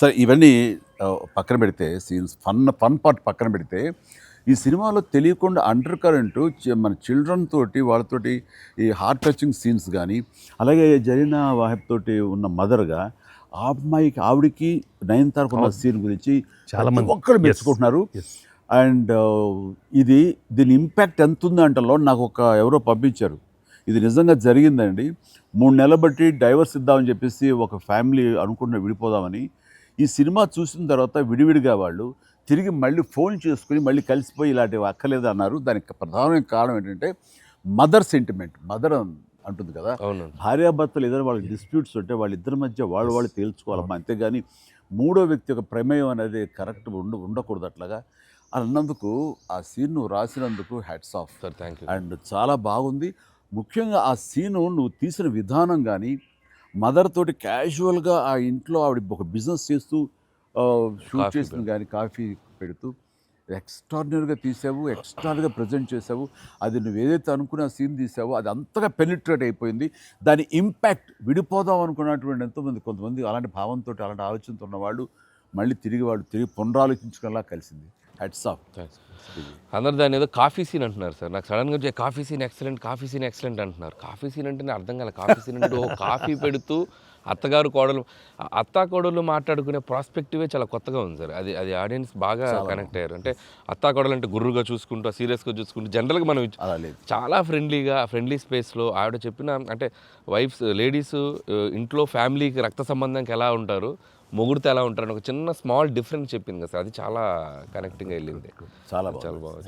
సరే ఇవన్నీ పక్కన పెడితే సీన్స్ ఫన్ పార్ట్ పక్కన పెడితే ఈ సినిమాలో తెలియకుండా అండర్ కరెంట్ మన చిల్డ్రన్ తోటి వాళ్ళతోటి ఈ హార్ట్ టచింగ్ సీన్స్ కానీ అలాగే జరీనా వాహిబ్ తోటి ఉన్న మదర్గా ఆ అమ్మాయికి ఆవిడికి నయనతారకు ఉన్న సీన్ గురించి చాలా మంది ఒక్కరు మెచ్చుకుంటున్నారు. అండ్ దీని ఇంపాక్ట్ ఎంత ఉంది అంటలో నాకు ఎవరో పంపించారు, ఇది నిజంగా జరిగిందండి. 3 నెలలు బట్టి డైవర్స్ ఇద్దామని చెప్పేసి ఒక ఫ్యామిలీ అనుకుంటున్న విడిపోదామని, ఈ సినిమా చూసిన తర్వాత విడివిడిగా వాళ్ళు తిరిగి మళ్ళీ ఫోన్ చేసుకుని మళ్ళీ కలిసిపోయి ఇలాంటివి అక్కర్లేదు అన్నారు. దానికి ప్రధానమైన కారణం ఏంటంటే మదర్ సెంటిమెంట్. మదర్ అంటుంది కదా, భార్యాభర్తలు ఏదైనా వాళ్ళకి డిస్ప్యూట్స్ ఉంటే వాళ్ళిద్దరి మధ్య వాళ్ళు తేల్చుకోవాలమ్మా, అంతేగాని మూడో వ్యక్తి యొక్క ప్రమేయం అనేది కరెక్ట్ ఉండకూడదు. అట్లాగా అన్నందుకు ఆ సీన్ నువ్వు రాసినందుకు hats off sir, thank you. And చాలా బాగుంది. ముఖ్యంగా ఆ సీను నువ్వు తీసిన విధానం కానీ, మదర్ తోటి క్యాజువల్గా ఆ ఇంట్లో ఆవిడ ఒక బిజినెస్ చేస్తూ షూట్ చేసింది కానీ, కాఫీ పెడుతూ ఎక్స్ట్రాడినరీగా తీసావు, ఎక్స్ట్రాడినరీగా ప్రజెంట్ చేసావు. అది నువ్వు ఏదైతే అనుకున్న సీన్ తీసావో అది అంతగా పెనిట్రేట్ అయిపోయింది. దాని ఇంపాక్ట్ విడిపోదాం అనుకున్నటువంటి కొంతమంది అలాంటి భావంతో అలాంటి ఆలోచనతో ఉన్నవాళ్ళు మళ్ళీ తిరిగి పునరాలోచించుకునేలా కలిసింది. Heads of. అందరు దాన్ని ఏదో కాఫీ సీన్ అంటున్నారు సార్. నాకు సడన్గా కాఫీ సీన్ ఎక్సలెంట్ అంటున్నారు. కాఫీ సీన్ అంటే నేను అర్థం కాలేదు. కాఫీ సీన్ అంటే కాఫీ పెడుతూ అత్తా కోడలు మాట్లాడుకునే ప్రాస్పెక్టివే చాలా కొత్తగా ఉంది సార్. అది ఆడియన్స్ బాగా కనెక్ట్ అయ్యారు. అంటే అత్తా కోడలు అంటే గుర్రుగా చూసుకుంటూ సీరియస్గా చూసుకుంటూ జనరల్గా మనం చాలా ఫ్రెండ్లీ స్పేస్లో ఆవిడ చెప్పిన అంటే లేడీస్ ఇంట్లో ఫ్యామిలీకి రక్త సంబంధంకి ఎలా ఉంటారు, మొగుడితో ఎలా ఉంటారని ఒక చిన్న స్మాల్ డిఫరెన్స్ చెప్పింది కదా సార్. అది చాలా కనెక్టింగ్గా వెళ్ళింది. చాలా బాగా.